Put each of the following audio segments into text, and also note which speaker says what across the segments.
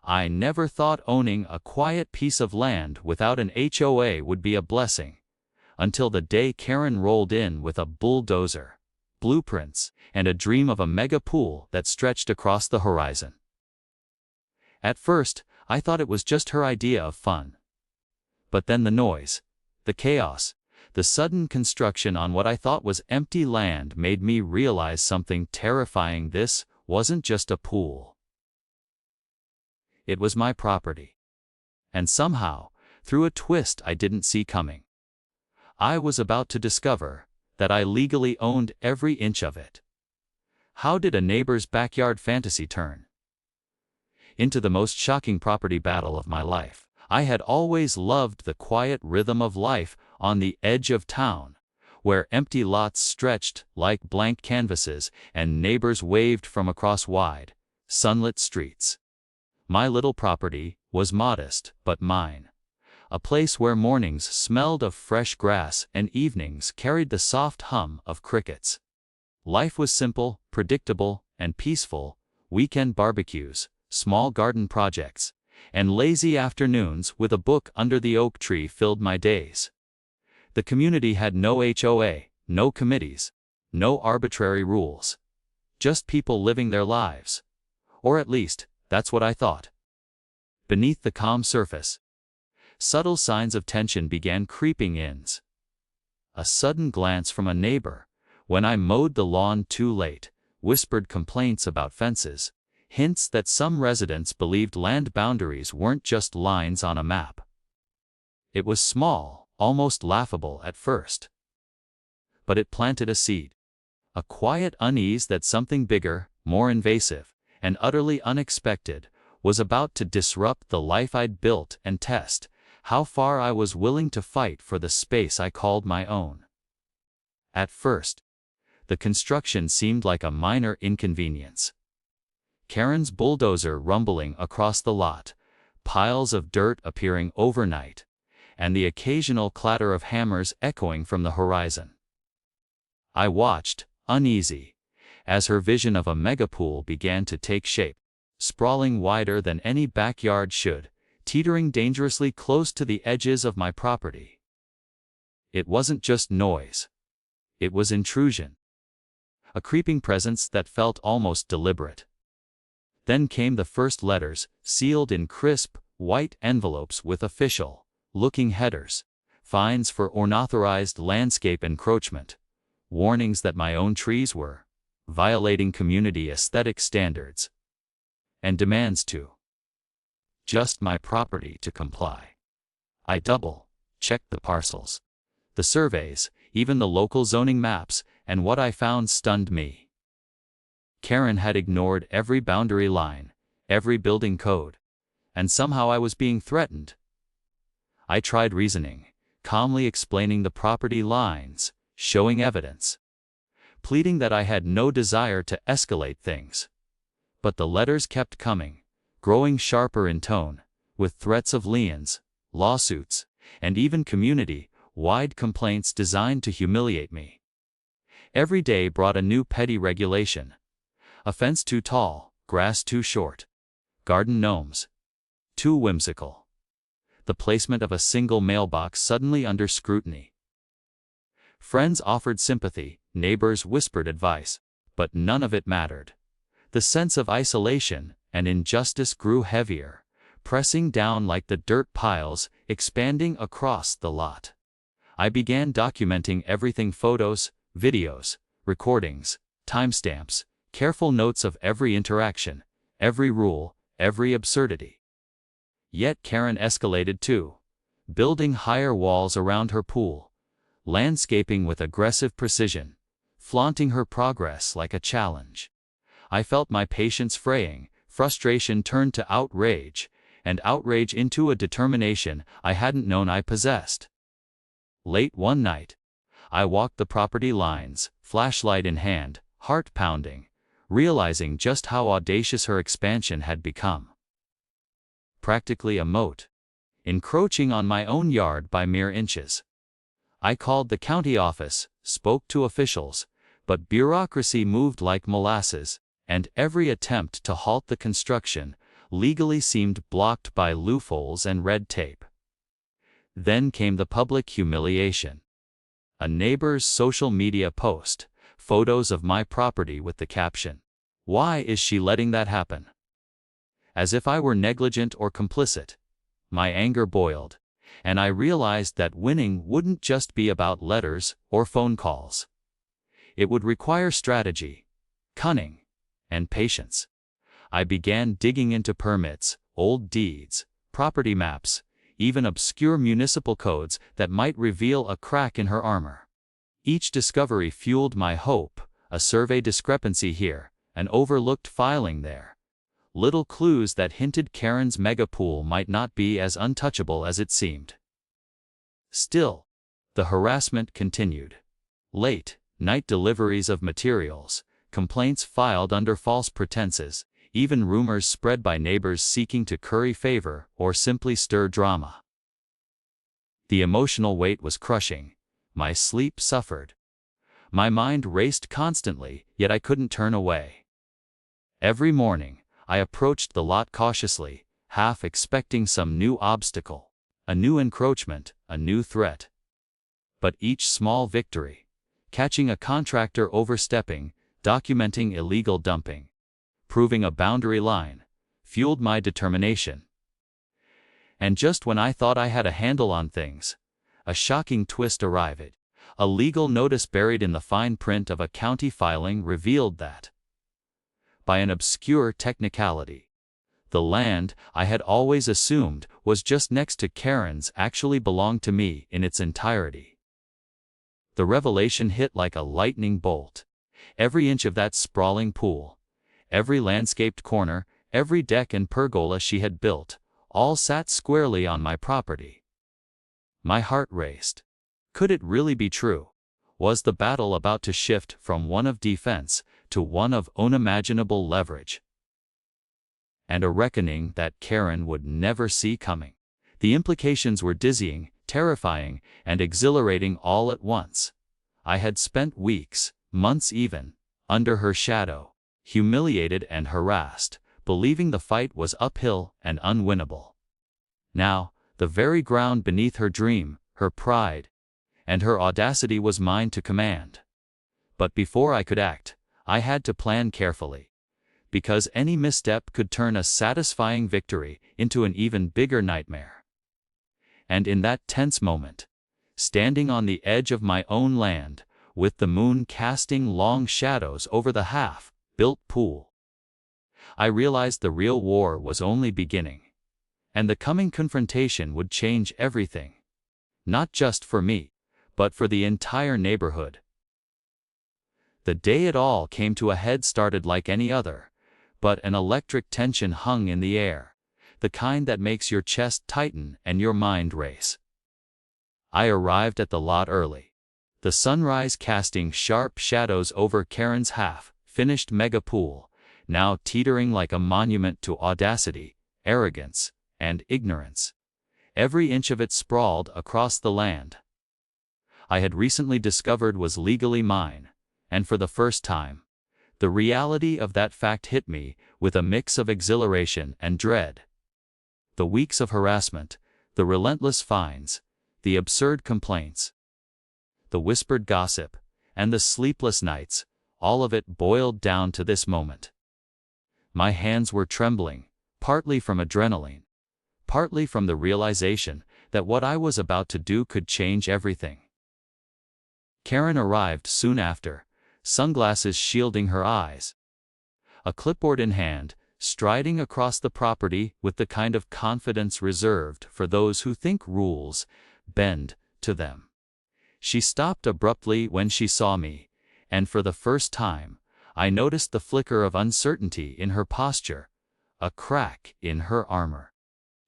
Speaker 1: I never thought owning a quiet piece of land without an HOA would be a blessing, until the day Karen rolled in with a bulldozer, blueprints, and a dream of a mega pool that stretched across the horizon. At first, I thought it was just her idea of fun. But then the noise, the chaos, the sudden construction on what I thought was empty land made me realize something terrifying. This wasn't just a pool. It was my property. And somehow, through a twist I didn't see coming, I was about to discover that I legally owned every inch of it. How did a neighbor's backyard fantasy turn into the most shocking property battle of my life? I had always loved the quiet rhythm of life on the edge of town, where empty lots stretched like blank canvases and neighbors waved from across wide, sunlit streets. My little property was modest but mine, a place where mornings smelled of fresh grass and evenings carried the soft hum of crickets. Life was simple, predictable, and peaceful. Weekend barbecues, small garden projects, and lazy afternoons with a book under the oak tree filled my days. The community had no HOA, no committees, no arbitrary rules. Just people living their lives. Or at least, that's what I thought. Beneath the calm surface, subtle signs of tension began creeping in. A sudden glance from a neighbor, when I mowed the lawn too late, whispered complaints about fences, hints that some residents believed land boundaries weren't just lines on a map. It was small, almost laughable at first. But it planted a seed. A quiet unease that something bigger, more invasive, and utterly unexpected was about to disrupt the life I'd built and test how far I was willing to fight for the space I called my own. At first, the construction seemed like a minor inconvenience. Karen's bulldozer rumbling across the lot, piles of dirt appearing overnight, and the occasional clatter of hammers echoing from the horizon. I watched, uneasy, as her vision of a megapool began to take shape, sprawling wider than any backyard should, teetering dangerously close to the edges of my property. It wasn't just noise. It was intrusion. A creeping presence that felt almost deliberate. Then came the first letters, sealed in crisp, white envelopes with official-looking headers, fines for unauthorized landscape encroachment, warnings that my own trees were violating community aesthetic standards, and demands to just my property to comply. I double-checked the parcels, the surveys, even the local zoning maps, and what I found stunned me. Karen had ignored every boundary line, every building code, and somehow I was being threatened. I tried reasoning, calmly explaining the property lines, showing evidence, pleading that I had no desire to escalate things. But the letters kept coming, growing sharper in tone, with threats of liens, lawsuits, and even community-wide complaints designed to humiliate me. Every day brought a new petty regulation. A fence too tall, grass too short, garden gnomes too whimsical. The placement of a single mailbox suddenly under scrutiny. Friends offered sympathy, neighbors whispered advice, but none of it mattered. The sense of isolation and injustice grew heavier, pressing down like the dirt piles expanding across the lot. I began documenting everything: photos, videos, recordings, timestamps, careful notes of every interaction, every rule, every absurdity. Yet Karen escalated too, building higher walls around her pool, landscaping with aggressive precision, flaunting her progress like a challenge. I felt my patience fraying, frustration turned to outrage, and outrage into a determination I hadn't known I possessed. Late one night, I walked the property lines, flashlight in hand, heart pounding, realizing just how audacious her expansion had become. Practically a moat, encroaching on my own yard by mere inches. I called the county office, spoke to officials, but bureaucracy moved like molasses, and every attempt to halt the construction legally seemed blocked by loopholes and red tape. Then came the public humiliation. A neighbor's social media post, photos of my property with the caption, "Why is she letting that happen?" As if I were negligent or complicit. My anger boiled, and I realized that winning wouldn't just be about letters or phone calls. It would require strategy, cunning, and patience. I began digging into permits, old deeds, property maps, even obscure municipal codes that might reveal a crack in her armor. Each discovery fueled my hope, a survey discrepancy here, an overlooked filing there. Little clues that hinted Karen's megapool might not be as untouchable as it seemed. Still, the harassment continued. Late night deliveries of materials, complaints filed under false pretenses, even rumors spread by neighbors seeking to curry favor or simply stir drama. The emotional weight was crushing. My sleep suffered. My mind raced constantly, yet I couldn't turn away. Every morning, I approached the lot cautiously, half expecting some new obstacle, a new encroachment, a new threat. But each small victory, catching a contractor overstepping, documenting illegal dumping, proving a boundary line, fueled my determination. And just when I thought I had a handle on things, a shocking twist arrived. A legal notice buried in the fine print of a county filing revealed that, by an obscure technicality, the land I had always assumed was just next to Karen's actually belonged to me in its entirety. The revelation hit like a lightning bolt. Every inch of that sprawling pool, every landscaped corner, every deck and pergola she had built, all sat squarely on my property. My heart raced. Could it really be true? Was the battle about to shift from one of defense to one of unimaginable leverage? And a reckoning that Karen would never see coming. The implications were dizzying, terrifying, and exhilarating all at once. I had spent weeks, months even, under her shadow, humiliated and harassed, believing the fight was uphill and unwinnable. Now, the very ground beneath her dream, her pride, and her audacity was mine to command. But before I could act, I had to plan carefully, because any misstep could turn a satisfying victory into an even bigger nightmare. And in that tense moment, standing on the edge of my own land, with the moon casting long shadows over the half-built pool, I realized the real war was only beginning, and the coming confrontation would change everything, not just for me, but for the entire neighborhood. The day it all came to a head started like any other, but an electric tension hung in the air, the kind that makes your chest tighten and your mind race. I arrived at the lot early, the sunrise casting sharp shadows over Karen's half-finished megapool, now teetering like a monument to audacity, arrogance, and ignorance. Every inch of it sprawled across the land I had recently discovered was legally mine, and for the first time, the reality of that fact hit me with a mix of exhilaration and dread. The weeks of harassment, the relentless fines, the absurd complaints, the whispered gossip, and the sleepless nights, all of it boiled down to this moment. My hands were trembling, partly from adrenaline, partly from the realization that what I was about to do could change everything. Karen arrived soon after, sunglasses shielding her eyes, a clipboard in hand, striding across the property with the kind of confidence reserved for those who think rules bend to them. She stopped abruptly when she saw me, and for the first time, I noticed the flicker of uncertainty in her posture, a crack in her armor.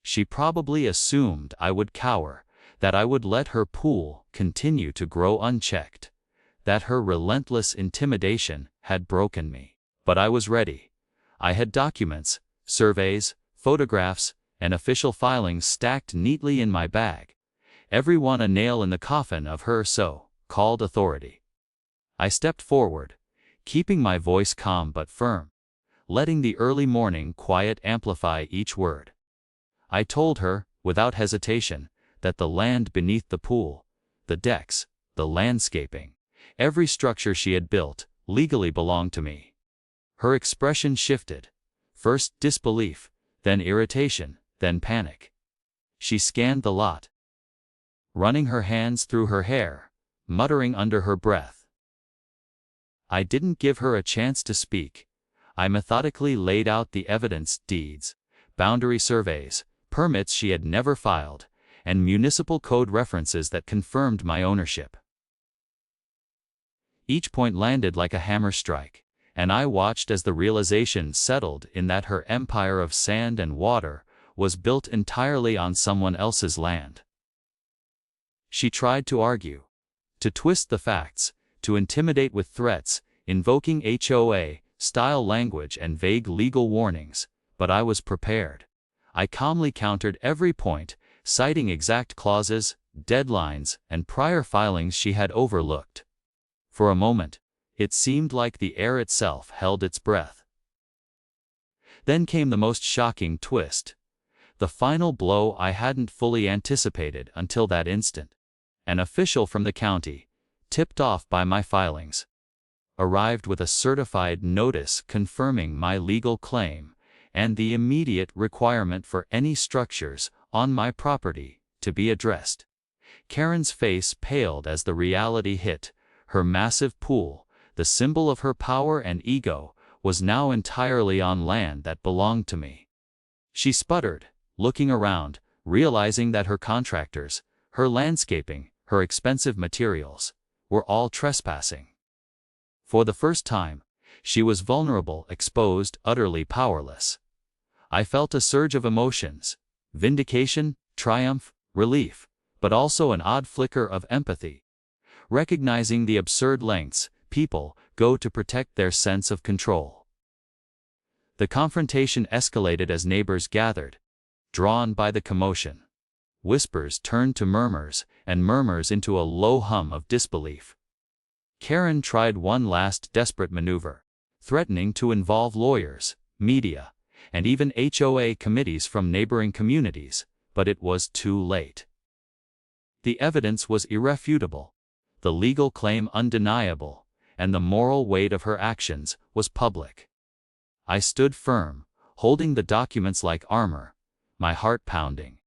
Speaker 1: She probably assumed I would cower, that I would let her pool continue to grow unchecked, that her relentless intimidation had broken me. But I was ready. I had documents, surveys, photographs, and official filings stacked neatly in my bag, every one a nail in the coffin of her so-called authority. I stepped forward, keeping my voice calm but firm. letting the early morning quiet amplify each word. I told her, without hesitation, that the land beneath the pool, the decks, the landscaping, every structure she had built, legally belonged to me. Her expression shifted. First disbelief, then irritation, then panic. She scanned the lot, running her hands through her hair, muttering under her breath. I didn't give her a chance to speak. I methodically laid out the evidence: deeds, boundary surveys, permits she had never filed, and municipal code references that confirmed my ownership. Each point landed like a hammer strike, and I watched as the realization settled in that her empire of sand and water was built entirely on someone else's land. She tried to argue, to twist the facts, to intimidate with threats, invoking HOA-style language and vague legal warnings, but I was prepared. I calmly countered every point, citing exact clauses, deadlines, and prior filings she had overlooked. For a moment, it seemed like the air itself held its breath. Then came the most shocking twist. The final blow I hadn't fully anticipated until that instant. An official from the county, tipped off by my filings, arrived with a certified notice confirming my legal claim and the immediate requirement for any structures on my property to be addressed. Karen's face paled as the reality hit. Her massive pool, the symbol of her power and ego, was now entirely on land that belonged to me. She sputtered, looking around, realizing that her contractors, her landscaping, her expensive materials, were all trespassing. For the first time, she was vulnerable, exposed, utterly powerless. I felt a surge of emotions: vindication, triumph, relief, but also an odd flicker of empathy. Recognizing the absurd lengths people go to protect their sense of control. The confrontation escalated as neighbors gathered, drawn by the commotion. Whispers turned to murmurs, and murmurs into a low hum of disbelief. Karen tried one last desperate maneuver, threatening to involve lawyers, media, and even HOA committees from neighboring communities, but it was too late. The evidence was irrefutable, the legal claim undeniable, and the moral weight of her actions was public. I stood firm, holding the documents like armor, my heart pounding,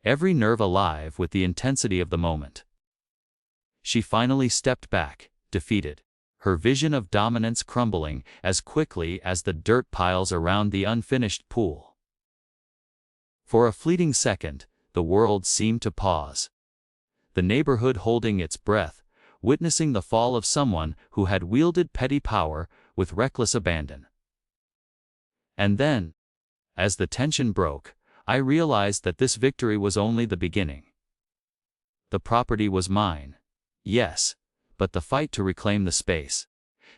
Speaker 1: every nerve alive with the intensity of the moment. She finally stepped back, defeated, her vision of dominance crumbling as quickly as the dirt piles around the unfinished pool. For a fleeting second, the world seemed to pause. The neighborhood holding its breath, witnessing the fall of someone who had wielded petty power with reckless abandon. And then, as the tension broke, I realized that this victory was only the beginning. The property was mine, yes, but the fight to reclaim the space,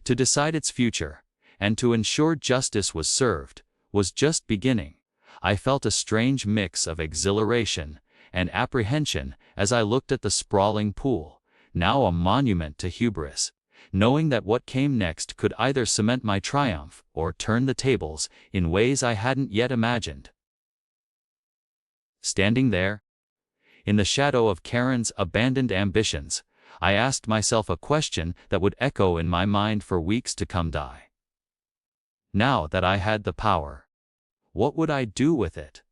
Speaker 1: to decide its future, and to ensure justice was served, was just beginning. I felt a strange mix of exhilaration and apprehension as I looked at the sprawling pool, now a monument to hubris, knowing that what came next could either cement my triumph or turn the tables in ways I hadn't yet imagined. Standing there, in the shadow of Karen's abandoned ambitions, I asked myself a question that would echo in my mind for weeks to come. Now that I had the power, what would I do with it?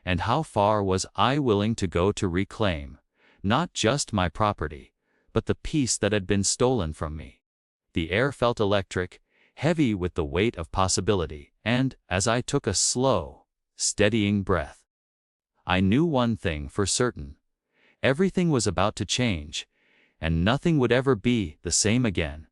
Speaker 1: And how far was I willing to go to reclaim, not just my property, but the peace that had been stolen from me? The air felt electric, heavy with the weight of possibility, and, as I took a slow, steadying breath, I knew one thing for certain: everything was about to change, and nothing would ever be the same again.